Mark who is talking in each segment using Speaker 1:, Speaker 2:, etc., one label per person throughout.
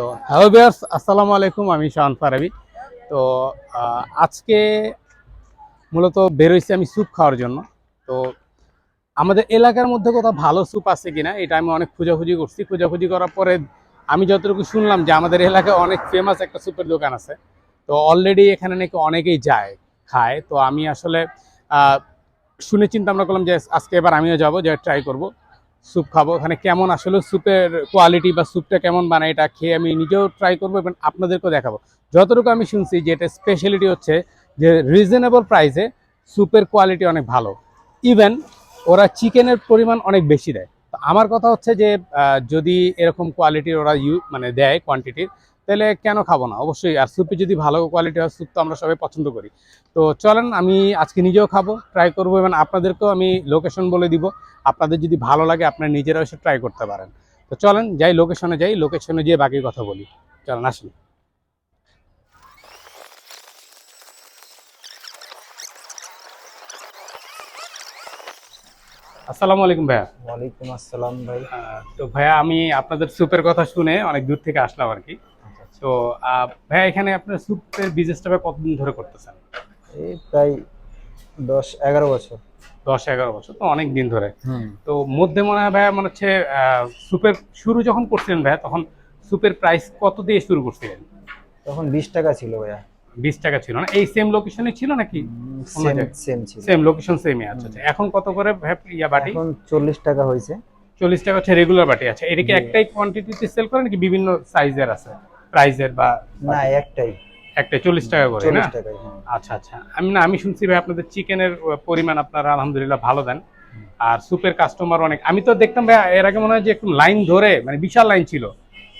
Speaker 1: তো hello viewers, আসসালামু আলাইকুম। আমি শাওন ফারাবি। তো আজকে মূলত বেরোইছি আমি স্যুপ খাওয়ার জন্য। তো আমাদের এলাকার মধ্যে কোথাও ভালো স্যুপ আছে কিনা এটা আমি অনেক খোঁজাখুঁজি করছি। খোঁজাখুঁজি করার পরে আমি যতটুকু শুনলাম যে আমাদের এলাকায় অনেক ফেমাস একটা স্যুপের দোকান আছে। তো অলরেডি এখানে নাকি অনেকেই যায়, খায়। তো আমি আসলে আহ, শুনে চিন্তা ভাবনা করলাম যে আজকে এবার আমিও যাবো, যে ট্রাই করব স্যুপ খাবো। ওখানে কেমন আসলে স্যুপের কোয়ালিটি বা স্যুপটা কেমন বানায় এটা খেয়ে আমি নিজেও ট্রাই করবো এবং আপনাদেরকেও দেখাবো। যতটুকু আমি শুনছি যে এটা স্পেশালিটি হচ্ছে যে রিজনেবল প্রাইসে স্যুপের কোয়ালিটি অনেক ভালো। ইভেন ওরা চিকেনের পরিমাণ অনেক বেশি দেয়। তো আমার কথা হচ্ছে যে যদি এরকম কোয়ালিটির ওরা মানে দেয় কোয়ান্টিটির, তাহলে কেন খাবো না? অবশ্যই। আর স্যুপে যদি ভালো কোয়ালিটি হয়, স্যুপ তো আমরা সবাই পছন্দ করি। তো চলেন, আমি আজকে নিজেও খাবো, ট্রাই করবো এবং আপনাদেরকেও আমি লোকেশন বলে দিব। আপনাদের যদি ভালো লাগে আপনারা নিজেরাও এসে ট্রাই করতে পারেন। তো চলেন যাই, লোকেশনে যাই, লোকেশনে গিয়ে বাকি কথা বলি। চলেন আসুন। আসসালামু আলাইকুম ভাইয়া।
Speaker 2: ওয়ালাইকুম আসসালাম ভাই।
Speaker 1: তো ভাইয়া, আমি আপনাদের স্যুপের কথা শুনে অনেক দূর থেকে আসলাম আর কি।
Speaker 2: আচ্ছা আচ্ছা।
Speaker 1: তো ভাইয়া, এখানে আপনার স্যুপের বিজনেসটা কতদিন ধরে করতেছেন?
Speaker 2: এই প্রায় 10-11 বছর।
Speaker 1: 10-11 বছর তো অনেক দিন ধরে।
Speaker 2: হুম।
Speaker 1: তো মধ্যে মনে হয় ভাইয়া, মনে হচ্ছে স্যুপের শুরু যখন করছিলেন ভাইয়া, তখন স্যুপের প্রাইস কত দিয়ে শুরু করছিলেন?
Speaker 2: তখন 20 টাকা ছিল ভাইয়া।
Speaker 1: 20 টাকা ছিল না? এই সেম লোকেশনে ছিল নাকি অন্য
Speaker 2: সেম
Speaker 1: জায়গায়?
Speaker 2: সেম ছিল।
Speaker 1: সেম লোকেশন, সেমই। আচ্ছা
Speaker 2: হুম।
Speaker 1: আচ্ছা। এখন কত করে ভাইয়া বাটি?
Speaker 2: এখন 40 টাকা হয়েছে।
Speaker 1: 40 টাকা হচ্ছে রেগুলার বাটি। আচ্ছা, এটা কি
Speaker 2: জি।
Speaker 1: একটাই কোয়ান্টিটিতে সেল করেন নাকি বিভিন্ন সাইজের আছে প্রাইজের বা
Speaker 2: না,
Speaker 1: বাটি?
Speaker 2: একটাই।
Speaker 1: একটাই 40 টাকা করে না?
Speaker 2: 40 টাকায়, হ্যাঁ।
Speaker 1: আচ্ছা আচ্ছা। আমি শুনছি ভাই আপনাদের চিকেনের পরিমাণ আপনারা আলহামদুলিল্লাহ ভালো দেন। আর স্যুপের কাস্টমার অনেক। আমি তো দেখতাম ভাই এর আগে মনে হয় যে একটু লাইন ধরে, মানে বিশাল লাইন ছিল।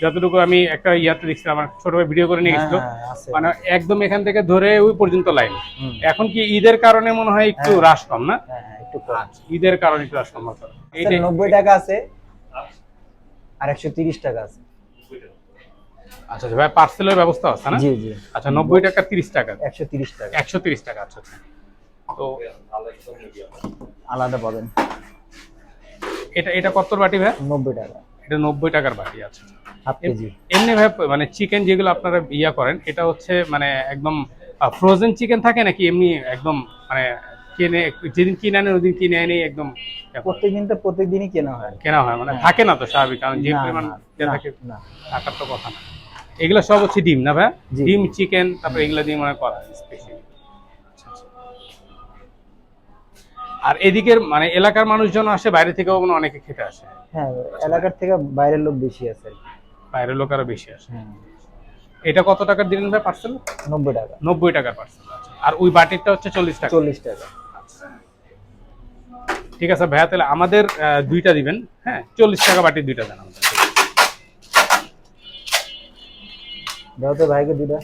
Speaker 1: যতটুকু আমি একটা ইয়াতে দেখছিলাম, আমার ছোট ভাই ভিডিও করে নিয়ে
Speaker 2: হ্যাঁ
Speaker 1: গেছিল,
Speaker 2: হ্যাঁ, আছে।
Speaker 1: মানে একদম এখান থেকে ধরে ওই পর্যন্ত লাইন।
Speaker 2: হুম।
Speaker 1: এখন কি ঈদের কারণে মনে হয় একটু
Speaker 2: হ্যাঁ
Speaker 1: রাশ কম না?
Speaker 2: হ্যাঁ হ্যাঁ, একটু কম।
Speaker 1: আচ্ছা, ঈদের কারণে একটু রাশ কম হতো।
Speaker 2: স্যার,
Speaker 1: এইটাই।
Speaker 2: 90 টাকা আছে আর 130 টাকা আছে।
Speaker 1: আচ্ছা আচ্ছা ভাই, পার্সেলের ব্যবস্থা আছে না?
Speaker 2: জি জি।
Speaker 1: আচ্ছা, 90 টাকা, 30 টাকা।
Speaker 2: 130 টাকা
Speaker 1: 130 টাকা। আচ্ছা আচ্ছা। তো
Speaker 2: আলাদা পাবেন।
Speaker 1: এটা এটা কত বাটি ভাই?
Speaker 2: 90 টাকা।
Speaker 1: এটা 90 টাকার বাটি। আচ্ছা।
Speaker 2: Half KG.
Speaker 1: এমনি ভাই, মানে চিকেন যেগুলো আপনারা ইয়া করেন, এটা হচ্ছে মানে একদম ফ্রোজেন চিকেন থাকে নাকি এমনি একদম মানে কিনে, যেদিন কিনে আনেন ওদিন কিনে এনে একদম ইয়া করেন?
Speaker 2: প্রত্যেকদিন তো প্রত্যেকদিনই কেনা হয়।
Speaker 1: কেনা হয় মানে
Speaker 2: হ্যাঁ।
Speaker 1: থাকে না তো স্বাভাবিক, কারণ যে
Speaker 2: না
Speaker 1: পরিমাণ
Speaker 2: না
Speaker 1: ইয়ে
Speaker 2: না
Speaker 1: থাকে
Speaker 2: না।
Speaker 1: থাকার তো কথা না। এগুলো সব হচ্ছে ডিম না ভাই?
Speaker 2: জি
Speaker 1: ডিম,
Speaker 2: জি।
Speaker 1: চিকেন, তারপরে এগুলো দিয়ে মনে করা স্পেশালি। আর এদিকের মানে এলাকার মানুষজন আসে, বাইরে থেকেও মানে অনেকে খেতে আসে?
Speaker 2: হ্যাঁ, এলাকার থেকে বাইরের লোক বেশি আছে আর কি।
Speaker 1: বাইরের লোক আরো বেশি আসে।
Speaker 2: হ্যাঁ।
Speaker 1: এটা কত টাকার দিলেন ভাই পার্সেল?
Speaker 2: 90 টাকা।
Speaker 1: 90 টাকার পার্সেল। আচ্ছা। আর ওই বাটিরটা হচ্ছে 40 টাকা।
Speaker 2: 40 টাকা।
Speaker 1: ঠিক আছে ভাইয়া, তাহলে আমাদের দুইটা দিবেন। হ্যাঁ, 40 টাকা বাটির দুইটা দেন আমাদের।
Speaker 2: দাও তো ভাইকে দুটা।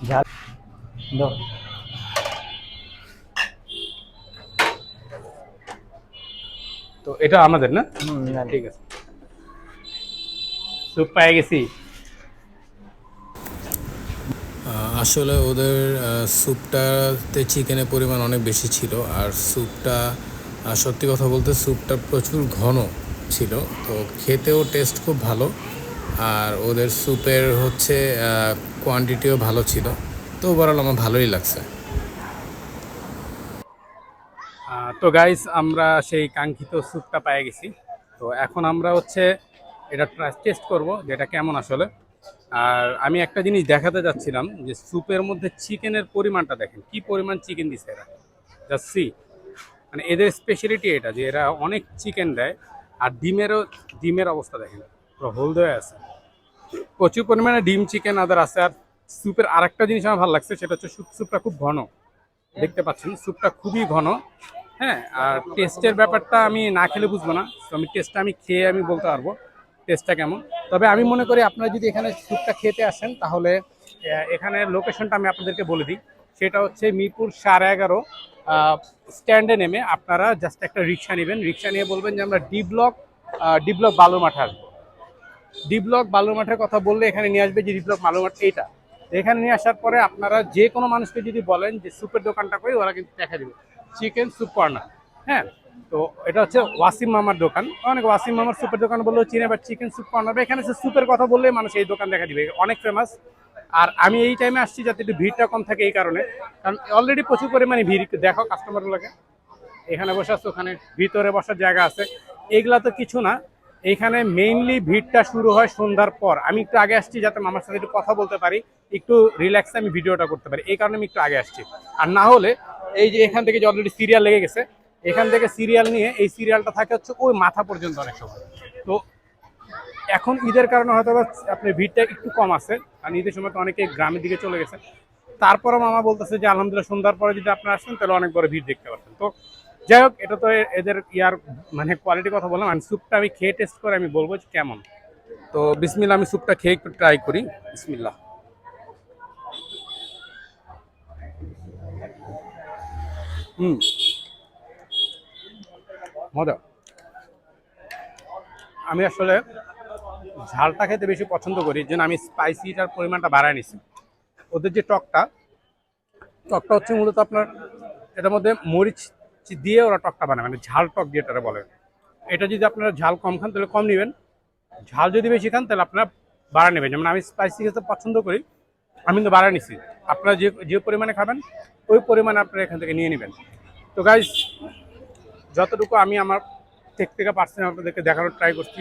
Speaker 2: ঝাল দাও।
Speaker 1: তো এটা আমাদের না?
Speaker 2: নেন।
Speaker 1: ঠিক আছে। স্যুপ পেয়ে গেছি।
Speaker 3: আসলে ওদের স্যুপটাতে চিকেনের পরিমাণ অনেক বেশি ছিল, আর স্যুপটা সত্যি কথা বলতে স্যুপটা প্রচুর ঘন ছিল। তো খেতেও টেস্ট খুব ভালো, আর ওদের স্যুপের হচ্ছে কোয়ান্টিটিও ভালো ছিল। তো ওভারঅল আমার ভালোই লাগছে।
Speaker 1: তো গাইস, আমরা সেই কাঙ্ক্ষিত স্যুপটা পেয়ে গেছি। তো এখন আমরা হচ্ছে এটা টেস্ট করব যেটা কেমন আসলে। আর আমি একটা জিনিস দেখাতে যাচ্ছিলাম যে স্যুপের মধ্যে চিকেনের পরিমাণটা দেখেন, কি পরিমাণ চিকেন দিছে এরা। জাস্ট সি, মানে এদের স্পেশালিটি এটা যে এরা অনেক চিকেন দেয়। আর ডিমের অবস্থা দেখেন, পুরো হলদে হয়ে আছে। প্রচুর পরিমাণে ডিম, চিকেন আদার আছে। আর স্যুপের আরেকটা জিনিস আমার ভালো লাগছে, সেটা হচ্ছে স্যুপটা খুব ঘন। দেখতে পাচ্ছেন স্যুপটা খুবই ঘন। হ্যাঁ, আর টেস্টের ব্যাপারটা আমি না খেলে বুঝবো না। তো টেস্টটা আমি খেয়ে আমি বলতে পারবো টেস্টটা কেমন। তবে আমি মনে করি আপনারা যদি এখানে স্যুপটা খেতে আসেন, তাহলে এখানের লোকেশনটা আমি আপনাদেরকে বলে দিই। সেটা হচ্ছে মিরপুর 11.5 স্ট্যান্ডে নেমে আপনারা জাস্ট একটা রিক্সা নেবেন। রিক্সা নিয়ে বলবেন যে আমরা ডি ব্লক বালুর মাঠে আসবো। ডি ব্লক বালুর মাঠের কথা বললে এখানে নিয়ে আসবে যে ডি ব্লক বালুর মাঠ এইটা। এখানে নিয়ে আসার পরে আপনারা যে কোনো মানুষকে যদি বলেন যে স্যুপের দোকানটা করি, ওরা কিন্তু দেখা দিবে চিকেন স্যুপ কর্নার। হ্যাঁ, তো এটা হচ্ছে ওয়াসিম মামার দোকান। অনেক ওয়াসিম মামার স্যুপের দোকান বললেও চিনে, বাট চিকেন স্যুপ কর্নার এখানে সে স্যুপের কথা বললে মানুষ এই দোকান দেখা দিবে, অনেক ফেমাস। আর আমি এই টাইমে আসছি যাতে একটু ভিড়টা কম থাকে এই কারণে, কারণ অলরেডি প্রচুর পরিমাণে ভিড়। দেখো কাস্টমারগুলোকে, এখানে বসে আছে, ওখানে ভিতরে বসার জায়গা আছে, এগুলা তো কিছু না। এইখানে মেইনলি ভিড়টা শুরু হয় সন্ধ্যার পর। আমি একটু আগে আসছি যাতে মামার সাথে একটু কথা বলতে পারি, একটু রিল্যাক্সে আমি ভিডিওটা করতে পারি, এই কারণে আমি একটু আগে আসছি। আর না হলে এই যে এখান থেকে যে অলরেডি সিরিয়াল লেগে গেছে, এখান থেকে সিরিয়াল নিয়ে এই সিরিয়ালটা থাকে হচ্ছে ওই মাথা পর্যন্ত অনেক সময়। তো এখন ঈদের কারণে হয়তো আপনার ভিড়টা একটু কম আছে, কারণ ঈদের সময় তো অনেকে গ্রামের দিকে চলে গেছে। তারপরও মামা বলতেছে যে আলহামদুলিল্লাহ সন্ধ্যার পরে যদি আপনারা আসেন তাহলে অনেক বড় ভিড় দেখতে পাচ্ছেন। তো যাই হোক, এটা তো এদের ইয়ার মানে কোয়ালিটির কথা বললাম। আমি স্যুপটা আমি খেয়ে টেস্ট করে আমি বলবো যে কেমন। তো বিসমিল্লাহ, আমি স্যুপটা খেয়ে একটু ট্রাই করি। বিসমিল্লাহ। হুম, মজা। আমি আসলে ঝালটা খেতে বেশি পছন্দ করি, যেন আমি স্পাইসিটার পরিমাণটা বাড়ায় নিছি। ওদের যে টকটা, টকটা হচ্ছে মূলত আপনার এটার মধ্যে মরিচ দিয়ে ওরা টকটা বানায়, মানে ঝাল টক দিয়ে এটারে বলে। এটা যদি আপনারা ঝাল কম খান তাহলে কম নেবেন, ঝাল যদি বেশি খান তাহলে আপনারা বাড়া নেবেন। যেমন আমি স্পাইসি খেতে পছন্দ করি, আমি কিন্তু বাড়া নিছি। আপনারা যে যে পরিমাণে খাবেন ওই পরিমাণে আপনারা এখান থেকে নিয়ে নেবেন। তো গাইজ, যতটুকু আমি আমার থেকে পারছি আপনাদেরকে দেখানোর ট্রাই করছি।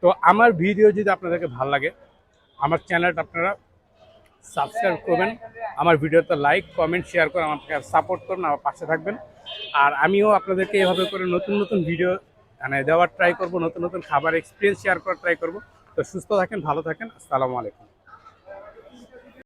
Speaker 1: তো আমার ভিডিও যদি আপনাদেরকে ভালো লাগে, আমার চ্যানেলটা আপনারা সাবস্ক্রাইব করবেন, আমার ভিডিওতে লাইক কমেন্ট শেয়ার করে আমাকে সাপোর্ট করুন, আমার পাশে থাকবেন। আর আমিও আপনাদেরকে এভাবে করে নতুন নতুন ভিডিও মানে দেওয়ার ট্রাই করব, নতুন নতুন খাবার এক্সপিরিয়েন্স শেয়ার করার ট্রাই করব। তো সুস্থ থাকেন, ভালো থাকেন, আসসালামু আলাইকুম।